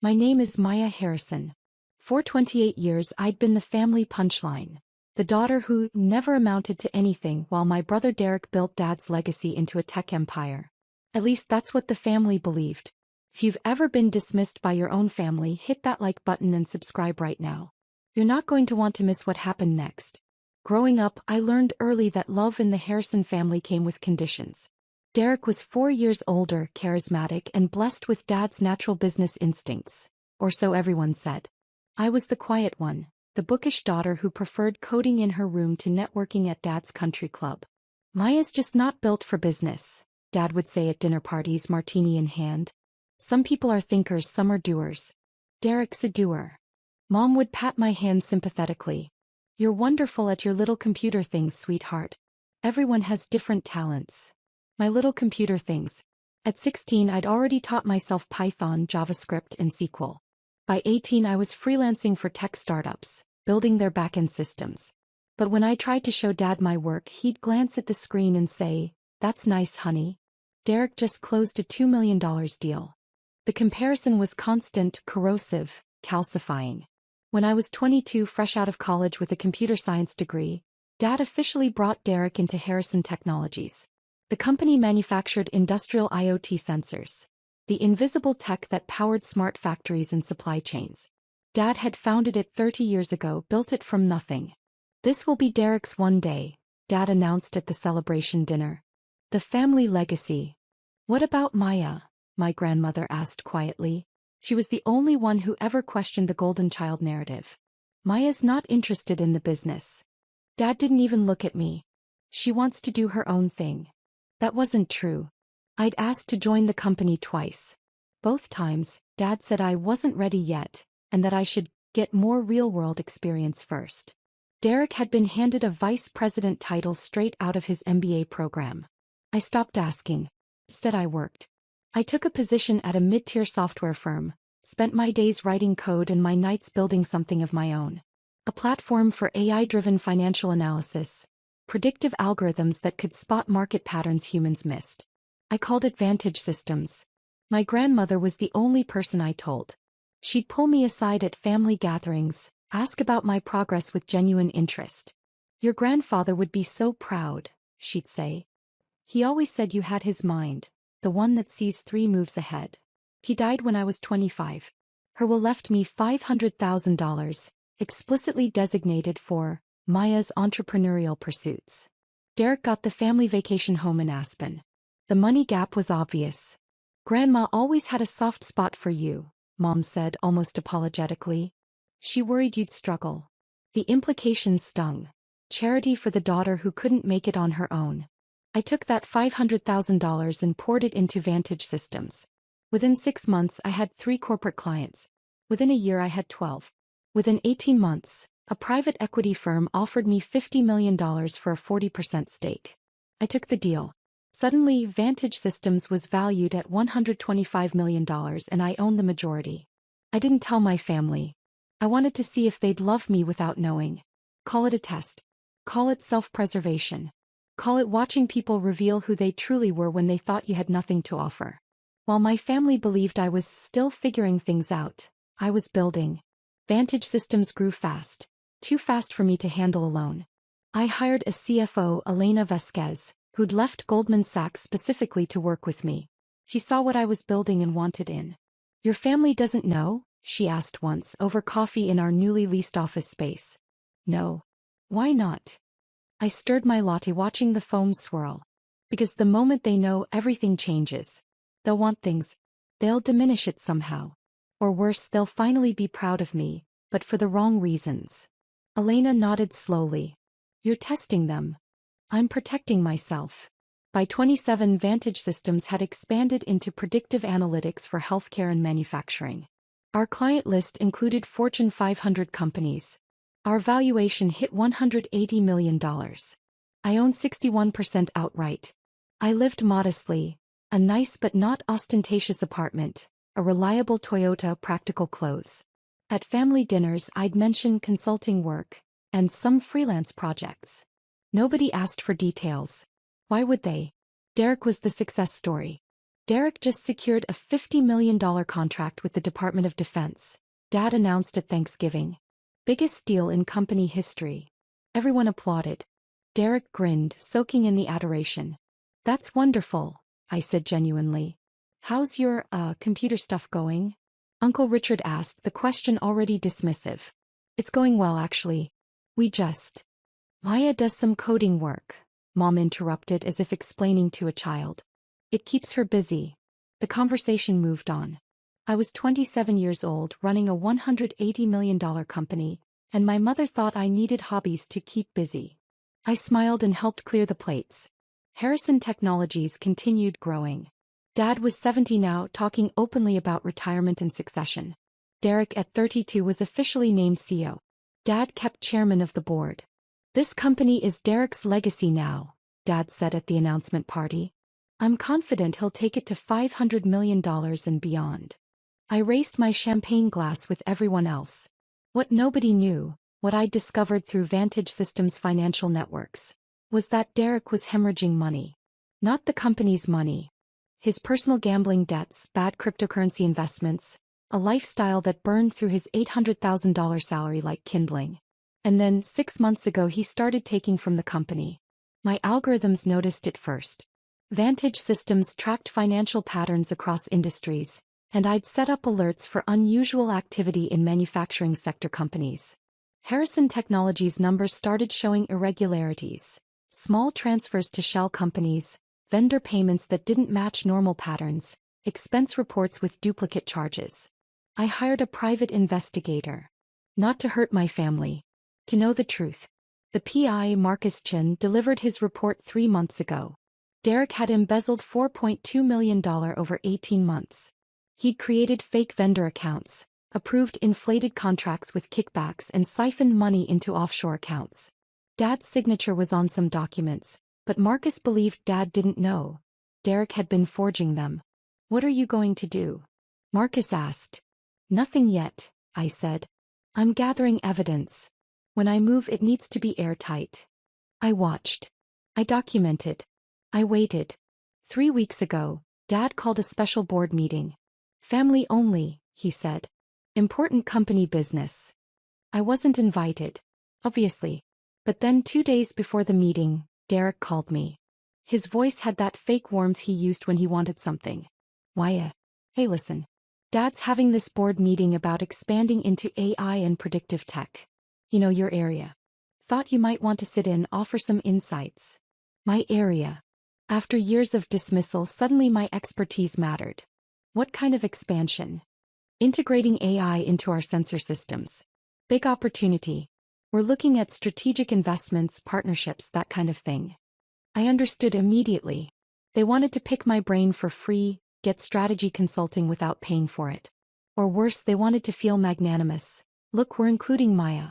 My name is Maya Harrison. For 28 years I'd been the family punchline. The daughter who never amounted to anything while my brother Derek built Dad's legacy into a tech empire. At least that's what the family believed. If you've ever been dismissed by your own family, hit that like button and subscribe right now. You're not going to want to miss what happened next. Growing up, I learned early that love in the Harrison family came with conditions. Derek was 4 years older, charismatic, and blessed with Dad's natural business instincts. Or so everyone said. I was the quiet one, the bookish daughter who preferred coding in her room to networking at Dad's country club. Maya's just not built for business, Dad would say at dinner parties, martini in hand. Some people are thinkers, some are doers. Derek's a doer. Mom would pat my hand sympathetically. You're wonderful at your little computer things, sweetheart. Everyone has different talents. My little computer things. At 16 I'd already taught myself Python, JavaScript, and SQL. By 18 I was freelancing for tech startups, building their backend systems. But when I tried to show Dad my work, he'd glance at the screen and say, "That's nice, honey. Derek just closed a $2 million deal." The comparison was constant, corrosive, calcifying. When I was 22, fresh out of college with a computer science degree, Dad officially brought Derek into Harrison Technologies. The company manufactured industrial IoT sensors, the invisible tech that powered smart factories and supply chains. Dad had founded it 30 years ago, built it from nothing. This will be Derek's one day, Dad announced at the celebration dinner. The family legacy. What about Maya? My grandmother asked quietly. She was the only one who ever questioned the golden child narrative. Maya's not interested in the business. Dad didn't even look at me. She wants to do her own thing. That wasn't true. I'd asked to join the company twice. Both times, Dad said I wasn't ready yet, and that I should get more real-world experience first. Derek had been handed a vice president title straight out of his MBA program. I stopped asking. Instead I worked. I took a position at a mid-tier software firm, spent my days writing code and my nights building something of my own. A platform for AI-driven financial analysis, predictive algorithms that could spot market patterns humans missed. I called it Vantage Systems. My grandmother was the only person I told. She'd pull me aside at family gatherings, ask about my progress with genuine interest. "Your grandfather would be so proud," she'd say. "He always said you had his mind, the one that sees 3 moves ahead." He died when I was 25. Her will left me $500,000, explicitly designated for Maya's entrepreneurial pursuits. Derek got the family vacation home in Aspen. The money gap was obvious. "Grandma always had a soft spot for you," Mom said almost apologetically. She worried you'd struggle. The implications stung. Charity for the daughter who couldn't make it on her own. I took that $500,000 and poured it into Vantage Systems. Within 6 months I had 3 corporate clients. Within a year I had 12. Within 18 months, a private equity firm offered me $50 million for a 40% stake. I took the deal. Suddenly, Vantage Systems was valued at $125 million and I owned the majority. I didn't tell my family. I wanted to see if they'd love me without knowing. Call it a test. Call it self-preservation. Call it watching people reveal who they truly were when they thought you had nothing to offer. While my family believed I was still figuring things out, I was building. Vantage Systems grew fast. Too fast for me to handle alone. I hired a CFO, Elena Vasquez, who'd left Goldman Sachs specifically to work with me. She saw what I was building and wanted in. "Your family doesn't know?" she asked once over coffee in our newly leased office space. "No." "Why not?" I stirred my latte, watching the foam swirl. "Because the moment they know, everything changes. They'll want things. They'll diminish it somehow. Or worse, they'll finally be proud of me, but for the wrong reasons." Elena nodded slowly. "You're testing them." "I'm protecting myself." By 27, Vantage Systems had expanded into predictive analytics for healthcare and manufacturing. Our client list included Fortune 500 companies. Our valuation hit $180 million. I owned 61% outright. I lived modestly, a nice but not ostentatious apartment, a reliable Toyota, practical clothes. At family dinners I'd mention consulting work, and some freelance projects. Nobody asked for details. Why would they? Derek was the success story. Derek just secured a $50 million contract with the Department of Defense, Dad announced at Thanksgiving. Biggest deal in company history. Everyone applauded. Derek grinned, soaking in the adoration. That's wonderful, I said genuinely. How's your, computer stuff going? Uncle Richard asked, the question already dismissive. It's going well, actually. Maya does some coding work, Mom interrupted as if explaining to a child. It keeps her busy. The conversation moved on. I was 27 years old running a $180 million company, and my mother thought I needed hobbies to keep busy. I smiled and helped clear the plates. Harrison Technologies continued growing. Dad was 70 now, talking openly about retirement and succession. Derek at 32 was officially named CEO. Dad kept chairman of the board. This company is Derek's legacy now, Dad said at the announcement party. I'm confident he'll take it to $500 million and beyond. I raised my champagne glass with everyone else. What nobody knew, what I'd discovered through Vantage Systems financial networks, was that Derek was hemorrhaging money. Not the company's money. His personal gambling debts, bad cryptocurrency investments, a lifestyle that burned through his $800,000 salary like kindling. And then, 6 months ago he started taking from the company. My algorithms noticed it first. Vantage Systems tracked financial patterns across industries, and I'd set up alerts for unusual activity in manufacturing sector companies. Harrison Technologies' numbers started showing irregularities. Small transfers to shell companies, vendor payments that didn't match normal patterns, expense reports with duplicate charges. I hired a private investigator. Not to hurt my family. To know the truth. The PI, Marcus Chin, delivered his report 3 months ago. Derek had embezzled $4.2 million over 18 months. He'd created fake vendor accounts, approved inflated contracts with kickbacks and siphoned money into offshore accounts. Dad's signature was on some documents, but Marcus believed Dad didn't know. Derek had been forging them. What are you going to do? Marcus asked. Nothing yet, I said. I'm gathering evidence. When I move it needs to be airtight. I watched. I documented. I waited. 3 weeks ago, Dad called a special board meeting. Family only, he said. Important company business. I wasn't invited. Obviously. But then 2 days before the meeting, Derek called me. His voice had that fake warmth he used when he wanted something. Maya. Hey, listen. Dad's having this board meeting about expanding into AI and predictive tech. You know, your area. Thought you might want to sit in, offer some insights. My area. After years of dismissal, suddenly my expertise mattered. What kind of expansion? Integrating AI into our sensor systems. Big opportunity. We're looking at strategic investments, partnerships, that kind of thing. I understood immediately. They wanted to pick my brain for free, get strategy consulting without paying for it. Or worse, they wanted to feel magnanimous. Look, we're including Maya.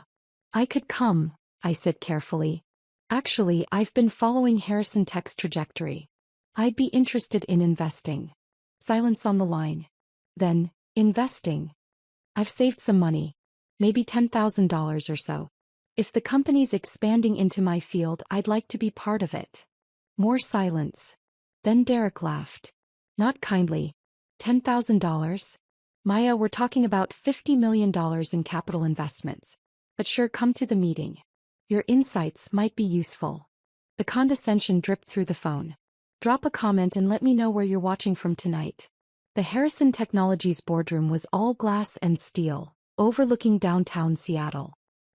I could come, I said carefully. Actually, I've been following Harrison Tech's trajectory. I'd be interested in investing. Silence on the line. Then, investing. I've saved some money. Maybe $10,000 or so. If the company's expanding into my field, I'd like to be part of it. More silence. Then Derek laughed. Not kindly. $10,000? Maya, we're talking about $50 million in capital investments. But sure, come to the meeting. Your insights might be useful. The condescension dripped through the phone. Drop a comment and let me know where you're watching from tonight. The Harrison Technologies boardroom was all glass and steel, overlooking downtown Seattle.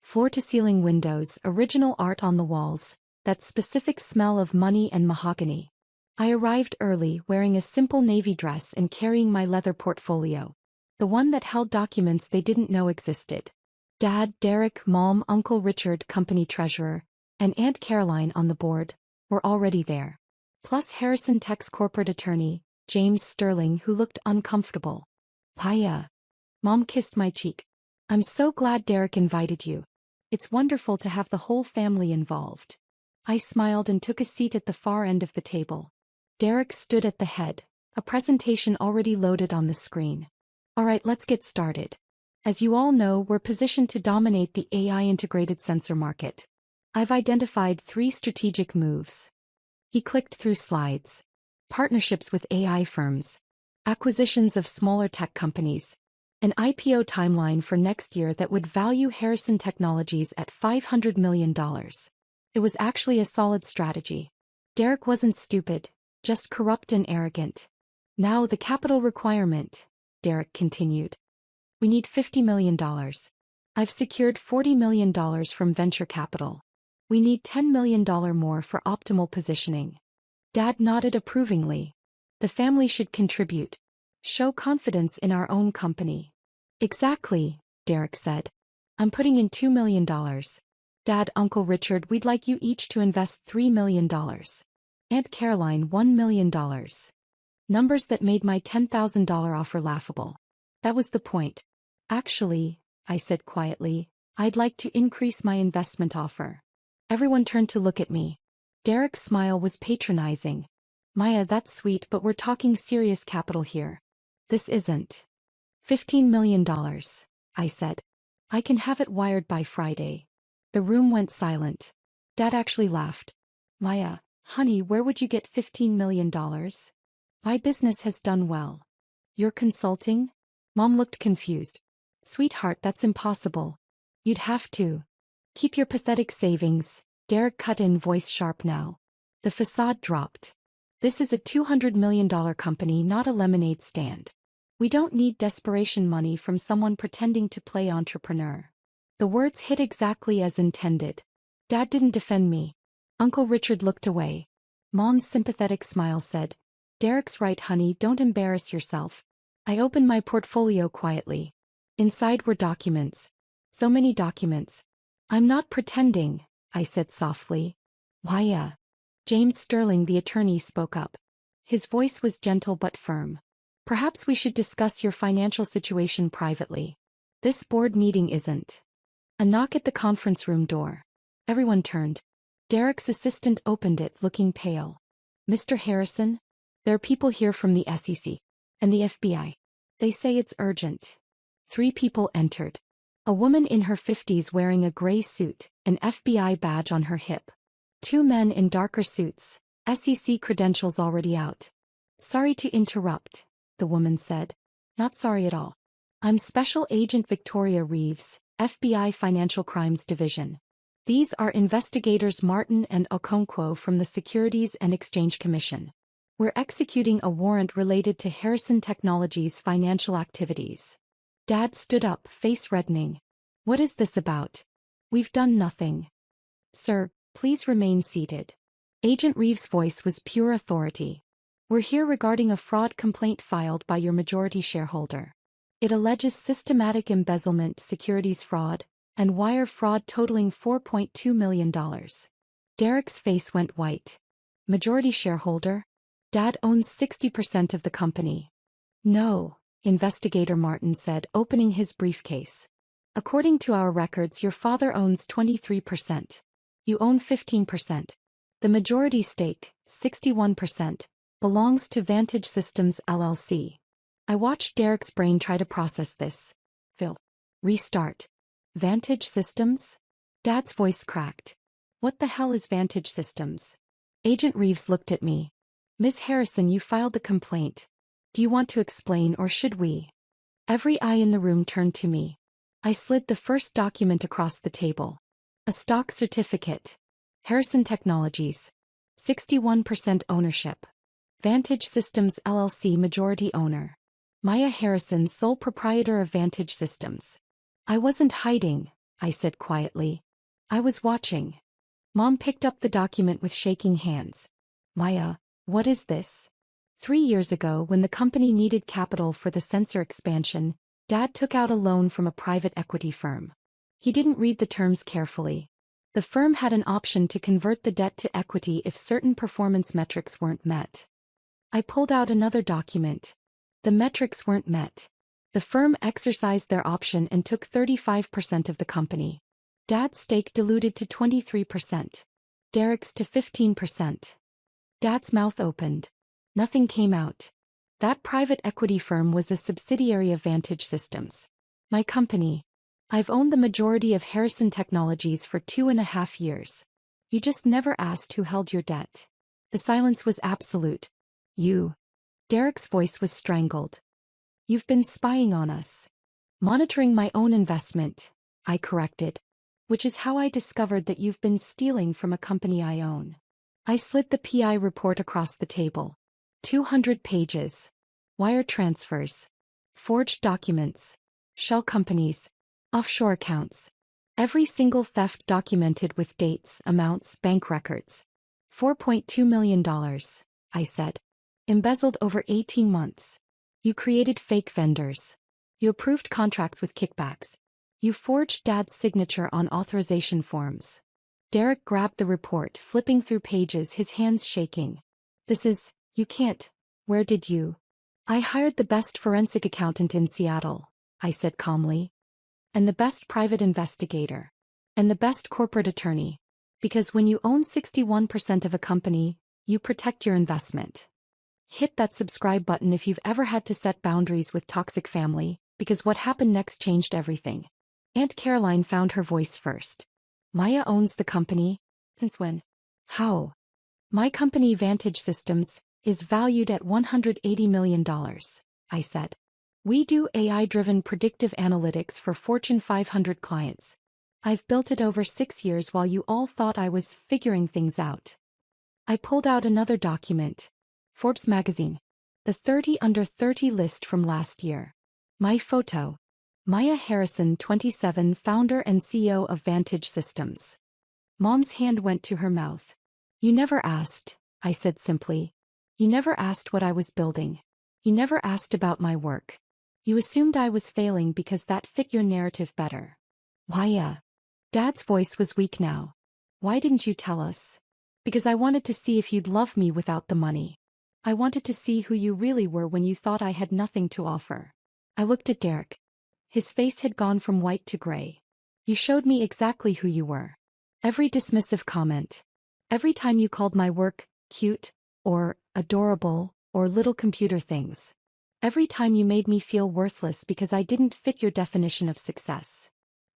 Floor-to-ceiling windows, original art on the walls, that specific smell of money and mahogany. I arrived early, wearing a simple navy dress and carrying my leather portfolio. The one that held documents they didn't know existed. Dad, Derek, Mom, Uncle Richard, company treasurer, and Aunt Caroline on the board, were already there. Plus Harrison Tech's corporate attorney, James Sterling, who looked uncomfortable. Paya. Mom kissed my cheek. I'm so glad Derek invited you. It's wonderful to have the whole family involved. I smiled and took a seat at the far end of the table. Derek stood at the head, a presentation already loaded on the screen. All right, let's get started. As you all know, we're positioned to dominate the AI-integrated sensor market. I've identified 3 strategic moves. He clicked through slides. partnerships with AI firms, acquisitions of smaller tech companies, an IPO timeline for next year that would value Harrison Technologies at $500 million. It was actually a solid strategy. Derek wasn't stupid, just corrupt and arrogant. Now the capital requirement, Derek continued. We need $50 million. I've secured $40 million from venture capital. We need $10 million more for optimal positioning. Dad nodded approvingly. The family should contribute. Show confidence in our own company. Exactly, Derek said. I'm putting in $2 million. Dad, Uncle Richard, we'd like you each to invest $3 million. Aunt Caroline, $1 million. Numbers that made my $10,000 offer laughable. That was the point. Actually, I said quietly, I'd like to increase my investment offer. Everyone turned to look at me. Derek's smile was patronizing. Maya, that's sweet, but we're talking serious capital here. This isn't. $15 million, I said. I can have it wired by Friday. The room went silent. Dad actually laughed. Maya, honey, where would you get $15 million? My business has done well. You're consulting? Mom looked confused. Sweetheart, that's impossible. You'd have to. Keep your pathetic savings, Derek cut in, voice sharp now. The facade dropped. This is a $200 million company, not a lemonade stand. We don't need desperation money from someone pretending to play entrepreneur. The words hit exactly as intended. Dad didn't defend me. Uncle Richard looked away. Mom's sympathetic smile said, Derek's right, honey, don't embarrass yourself. I opened my portfolio quietly. Inside were documents. So many documents. I'm not pretending, I said softly. Why, James Sterling, the attorney, spoke up. His voice was gentle but firm. Perhaps we should discuss your financial situation privately. This board meeting isn't. A knock at the conference room door. Everyone turned. Derek's assistant opened it, looking pale. Mr. Harrison? There are people here from the SEC and the FBI. They say it's urgent. 3 people entered. A woman in her 50s wearing a gray suit, an FBI badge on her hip. 2 men in darker suits, SEC credentials already out. Sorry to interrupt, the woman said. Not sorry at all. I'm Special Agent Victoria Reeves, FBI Financial Crimes Division. These are investigators Martin and Okonkwo from the Securities and Exchange Commission. We're executing a warrant related to Harrison Technologies' financial activities. Dad stood up, face reddening. What is this about? We've done nothing. Sir, please remain seated. Agent Reeves' voice was pure authority. We're here regarding a fraud complaint filed by your majority shareholder. It alleges systematic embezzlement, securities fraud, and wire fraud totaling $4.2 million. Derek's face went white. Majority shareholder? Dad owns 60% of the company. No, Investigator Martin said, opening his briefcase. According to our records, your father owns 23%. You own 15%. The majority stake, 61%, belongs to Vantage Systems LLC. I watched Derek's brain try to process this. Phil. Restart. Vantage Systems? Dad's voice cracked. What the hell is Vantage Systems? Agent Reeves looked at me. Ms. Harrison, you filed the complaint. Do you want to explain, or should we? Every eye in the room turned to me. I slid the first document across the table. A stock certificate. Harrison Technologies. 61% ownership. Vantage Systems LLC majority owner. Maya Harrison, sole proprietor of Vantage Systems. I wasn't hiding, I said quietly. I was watching. Mom picked up the document with shaking hands. Maya, what is this? 3 years ago, when the company needed capital for the sensor expansion, Dad took out a loan from a private equity firm. He didn't read the terms carefully. The firm had an option to convert the debt to equity if certain performance metrics weren't met. I pulled out another document. The metrics weren't met. The firm exercised their option and took 35% of the company. Dad's stake diluted to 23%. Derek's to 15%. Dad's mouth opened. Nothing came out. That private equity firm was a subsidiary of Vantage Systems. My company. I've owned the majority of Harrison Technologies for 2.5 years. You just never asked who held your debt. The silence was absolute. You. Derek's voice was strangled. You've been spying on us. Monitoring my own investment, I corrected. Which is how I discovered that you've been stealing from a company I own. I slid the PI report across the table. 200 pages. Wire transfers. Forged documents. Shell companies. Offshore accounts. Every single theft documented with dates, amounts, bank records. $4.2 million, I said. Embezzled over 18 months. You created fake vendors. You approved contracts with kickbacks. You forged Dad's signature on authorization forms. Derek grabbed the report, flipping through pages, his hands shaking. You can't. Where did you? I hired the best forensic accountant in Seattle, I said calmly. And the best private investigator. And the best corporate attorney. Because when you own 61% of a company, you protect your investment. Hit that subscribe button if you've ever had to set boundaries with toxic family, because what happened next changed everything. Aunt Caroline found her voice first. Maya owns the company? Since when? How? My company, Vantage Systems, is valued at $180 million, I said. We do AI-driven predictive analytics for Fortune 500 clients. I've built it over 6 years while you all thought I was figuring things out. I pulled out another document. Forbes magazine. The 30 under 30 list from last year. My photo. Maya Harrison, 27, founder and CEO of Vantage Systems. Mom's hand went to her mouth. You never asked, I said simply. You never asked what I was building. You never asked about my work. You assumed I was failing because that fit your narrative better. Maya. Dad's voice was weak now. Why didn't you tell us? Because I wanted to see if you'd love me without the money. I wanted to see who you really were when you thought I had nothing to offer. I looked at Derek. His face had gone from white to gray. You showed me exactly who you were. Every dismissive comment. Every time you called my work cute, or adorable, or little computer things. Every time you made me feel worthless because I didn't fit your definition of success.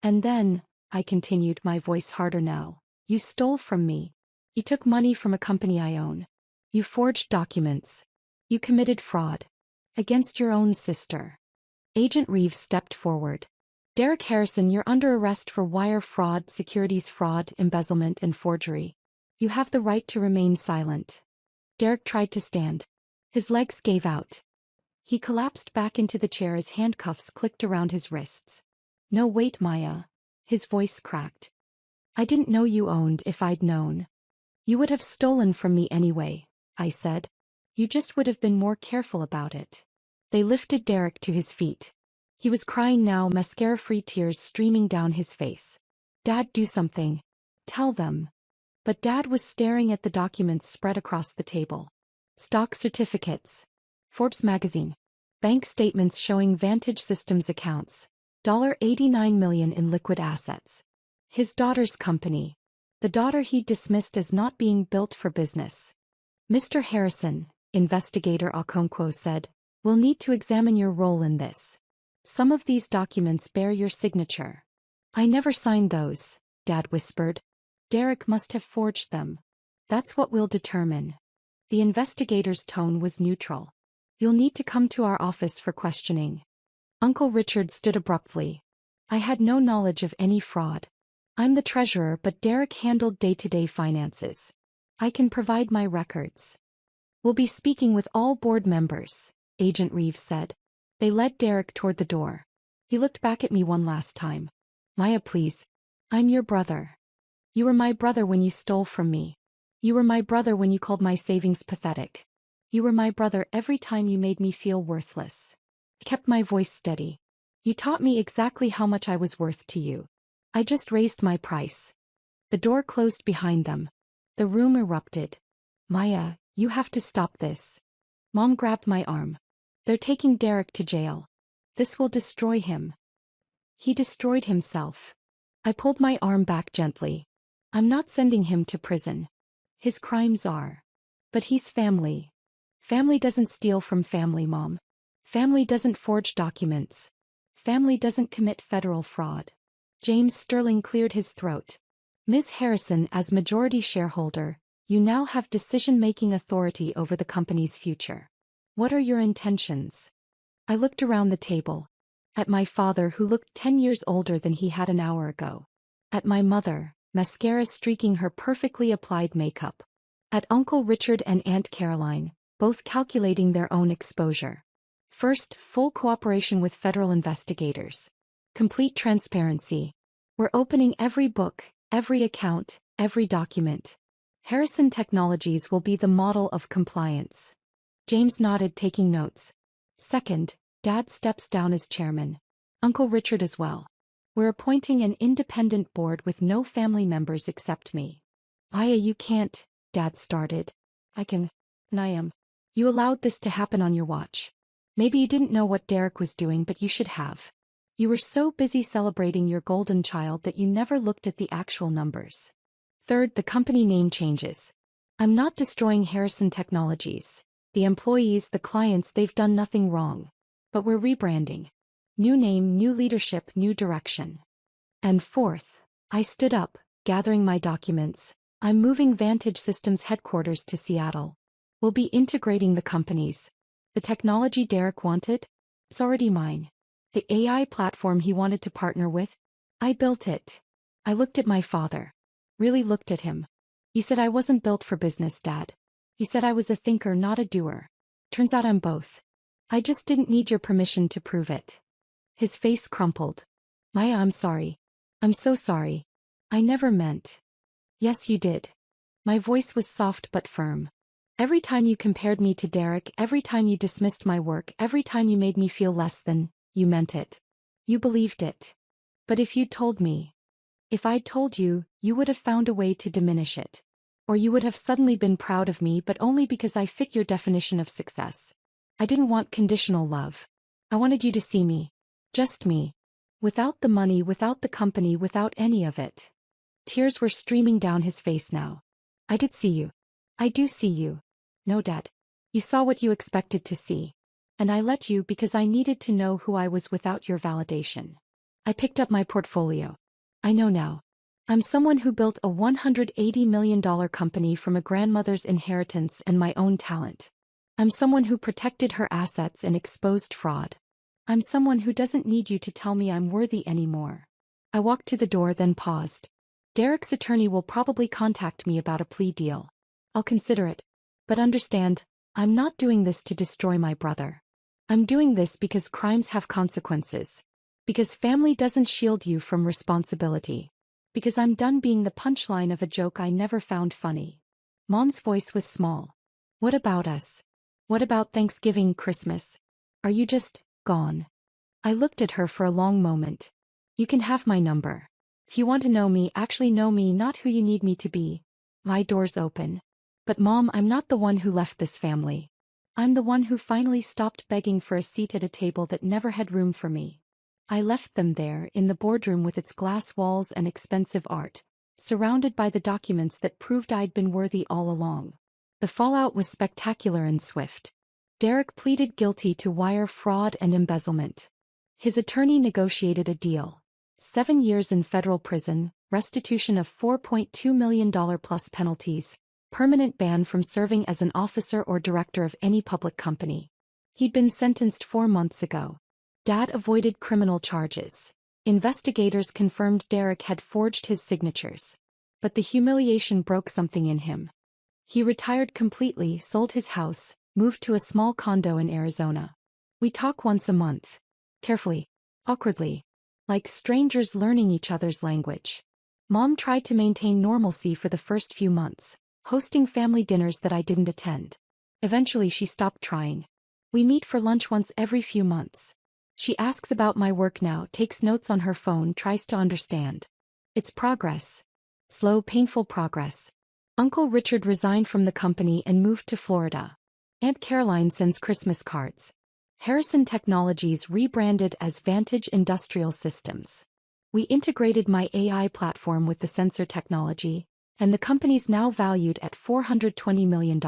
And then, I continued, my voice harder now, you stole from me. You took money from a company I own. You forged documents. You committed fraud. Against your own sister. Agent Reeves stepped forward. Derek Harrison, you're under arrest for wire fraud, securities fraud, embezzlement, and forgery. You have the right to remain silent. Derek tried to stand. His legs gave out. He collapsed back into the chair as handcuffs clicked around his wrists. No, wait, Maya. His voice cracked. I didn't know you owned. If I'd known. You would have stolen from me anyway, I said. You just would have been more careful about it. They lifted Derek to his feet. He was crying now, mascara-free tears streaming down his face. Dad, do something. Tell them. But Dad was staring at the documents spread across the table. Stock certificates. Forbes magazine. Bank statements showing Vantage Systems accounts. $89 million in liquid assets. His daughter's company. The daughter he'd dismissed as not being built for business. Mr. Harrison, investigator Okonkwo said, we'll need to examine your role in this. Some of these documents bear your signature. I never signed those, Dad whispered. Derek must have forged them. That's what we'll determine. The investigator's tone was neutral. You'll need to come to our office for questioning. Uncle Richard stood abruptly. I had no knowledge of any fraud. I'm the treasurer, but Derek handled day-to-day finances. I can provide my records. We'll be speaking with all board members, Agent Reeves said. They led Derek toward the door. He looked back at me one last time. Maya, please. I'm your brother. You were my brother when you stole from me. You were my brother when you called my savings pathetic. You were my brother every time you made me feel worthless. I kept my voice steady. You taught me exactly how much I was worth to you. I just raised my price. The door closed behind them. The room erupted. Maya, you have to stop this. Mom grabbed my arm. They're taking Derek to jail. This will destroy him. He destroyed himself. I pulled my arm back gently. I'm not sending him to prison. His crimes are. But he's family. Family doesn't steal from family, Mom. Family doesn't forge documents. Family doesn't commit federal fraud. James Sterling cleared his throat. Ms. Harrison, as majority shareholder, You now have decision-making authority over the company's future. What are your intentions? I looked around the table. At my father, who looked 10 years older than he had an hour ago. At my mother, mascara streaking her perfectly applied makeup. At Uncle Richard and Aunt Caroline, both calculating their own exposure. First, full cooperation with federal investigators. Complete transparency. We're opening every book, every account, every document. Harrison Technologies will be the model of compliance. James nodded, taking notes. Second, Dad steps down as chairman. Uncle Richard as well. We're appointing an independent board with no family members except me. Aya, you can't, Dad started. I am. You allowed this to happen on your watch. Maybe you didn't know what Derek was doing, but you should have. You were so busy celebrating your golden child that you never looked at the actual numbers. Third, the company name changes. I'm not destroying Harrison Technologies. The employees, the clients, they've done nothing wrong. But we're rebranding. New name, new leadership, new direction. And fourth, I stood up, gathering my documents. I'm moving Vantage Systems headquarters to Seattle. We'll be integrating the companies. The technology Derek wanted? It's already mine. The AI platform he wanted to partner with? I built it. I looked at my father. Really looked at him. You said I wasn't built for business, Dad. You said I was a thinker, not a doer. Turns out I'm both. I just didn't need your permission to prove it. His face crumpled. Maya, I'm sorry. I'm so sorry. I never meant. Yes, you did. My voice was soft but firm. Every time you compared me to Derek, every time you dismissed my work, every time you made me feel less than, you meant it. You believed it. But if you'd told me, if I'd told you, you would have found a way to diminish it. Or you would have suddenly been proud of me, but only because I fit your definition of success. I didn't want conditional love. I wanted you to see me. Just me. Without the money, without the company, without any of it. Tears were streaming down his face now. I did see you. I do see you. No, Dad. You saw what you expected to see. And I let you because I needed to know who I was without your validation. I picked up my portfolio. I know now. I'm someone who built a $180 million company from a grandmother's inheritance and my own talent. I'm someone who protected her assets and exposed fraud. I'm someone who doesn't need you to tell me I'm worthy anymore. I walked to the door, then paused. Derek's attorney will probably contact me about a plea deal. I'll consider it. But understand, I'm not doing this to destroy my brother. I'm doing this because crimes have consequences. Because family doesn't shield you from responsibility. Because I'm done being the punchline of a joke I never found funny. Mom's voice was small. What about us? What about Thanksgiving, Christmas? Are you just gone? I looked at her for a long moment. You can have my number. If you want to know me, actually know me, not who you need me to be. My door's open. But Mom, I'm not the one who left this family. I'm the one who finally stopped begging for a seat at a table that never had room for me. I left them there in the boardroom with its glass walls and expensive art, surrounded by the documents that proved I'd been worthy all along. The fallout was spectacular and swift. Derek pleaded guilty to wire fraud and embezzlement. His attorney negotiated a deal. 7 years in federal prison, restitution of $4.2 million plus penalties, permanent ban from serving as an officer or director of any public company. He'd been sentenced 4 months ago. Dad avoided criminal charges. Investigators confirmed Derek had forged his signatures. But the humiliation broke something in him. He retired completely, sold his house, moved to a small condo in Arizona. We talk once a month. Carefully. Awkwardly. Like strangers learning each other's language. Mom tried to maintain normalcy for the first few months, hosting family dinners that I didn't attend. Eventually she stopped trying. We meet for lunch once every few months. She asks about my work now, takes notes on her phone, tries to understand. It's progress. Slow, painful progress. Uncle Richard resigned from the company and moved to Florida. Aunt Caroline sends Christmas cards. Harrison Technologies rebranded as Vantage Industrial Systems. We integrated my AI platform with the sensor technology, and the company's now valued at $420 million.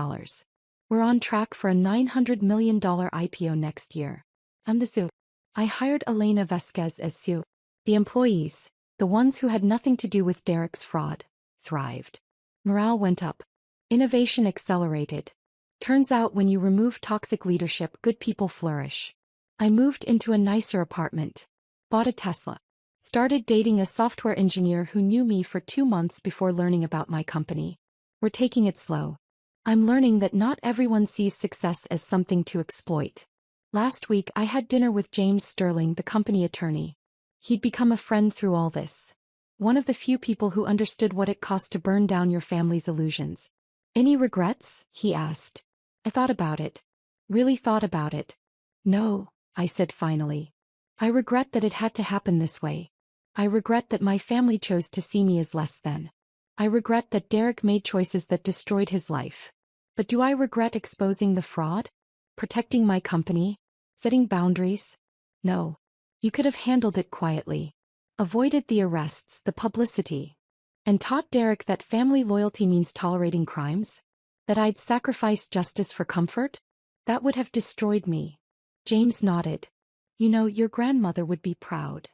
We're on track for a $900 million IPO next year. I'm the CEO. I hired Elena Vasquez as CEO. The employees, the ones who had nothing to do with Derek's fraud, thrived. Morale went up. Innovation accelerated. Turns out when you remove toxic leadership, good people flourish. I moved into a nicer apartment. Bought a Tesla. Started dating a software engineer who knew me for 2 months before learning about my company. We're taking it slow. I'm learning that not everyone sees success as something to exploit. Last week I had dinner with James Sterling, the company attorney. He'd become a friend through all this. One of the few people who understood what it cost to burn down your family's illusions. Any regrets? He asked. I thought about it. Really thought about it. No, I said finally. I regret that it had to happen this way. I regret that my family chose to see me as less than. I regret that Derek made choices that destroyed his life. But do I regret exposing the fraud? Protecting my company? Setting boundaries? No. You could have handled it quietly. Avoided the arrests, the publicity. And taught Derek that family loyalty means tolerating crimes? That I'd sacrifice justice for comfort? That would have destroyed me. James nodded. You know, your grandmother would be proud.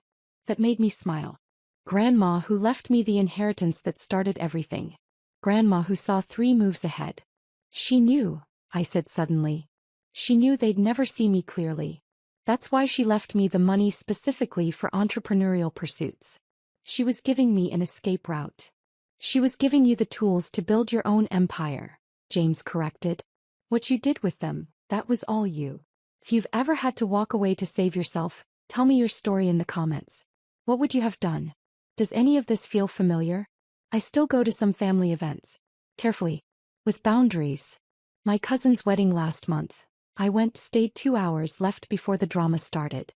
That made me smile. Grandma who left me the inheritance that started everything. Grandma who saw 3 moves ahead. She knew, I said suddenly. She knew they'd never see me clearly. That's why she left me the money specifically for entrepreneurial pursuits. She was giving me an escape route. She was giving you the tools to build your own empire, James corrected. What you did with them, that was all you. If you've ever had to walk away to save yourself, tell me your story in the comments. What would you have done? Does any of this feel familiar? I still go to some family events. Carefully. With boundaries. My cousin's wedding last month. I went, stayed 2 hours, left before the drama started.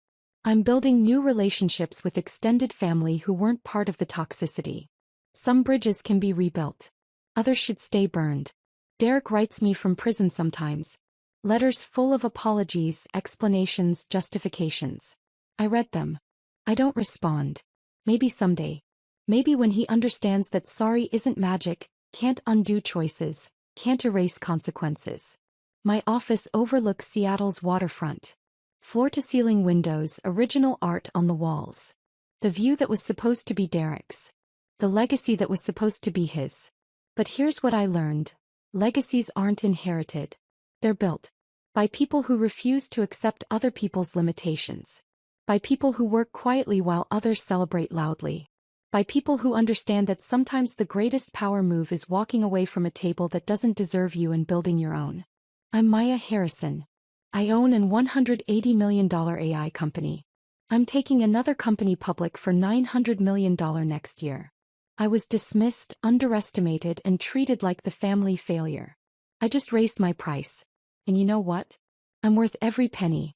I'm building new relationships with extended family who weren't part of the toxicity. Some bridges can be rebuilt. Others should stay burned. Derek writes me from prison sometimes. Letters full of apologies, explanations, justifications. I read them. I don't respond. Maybe someday. Maybe when he understands that sorry isn't magic, can't undo choices, can't erase consequences. My office overlooks Seattle's waterfront. Floor-to-ceiling windows, original art on the walls. The view that was supposed to be Derek's. The legacy that was supposed to be his. But here's what I learned. Legacies aren't inherited. They're built. By people who refuse to accept other people's limitations. By people who work quietly while others celebrate loudly. By people who understand that sometimes the greatest power move is walking away from a table that doesn't deserve you and building your own. I'm Maya Harrison. I own an $180 million AI company. I'm taking another company public for $900 million next year. I was dismissed, underestimated, and treated like the family failure. I just raised my price. And you know what? I'm worth every penny.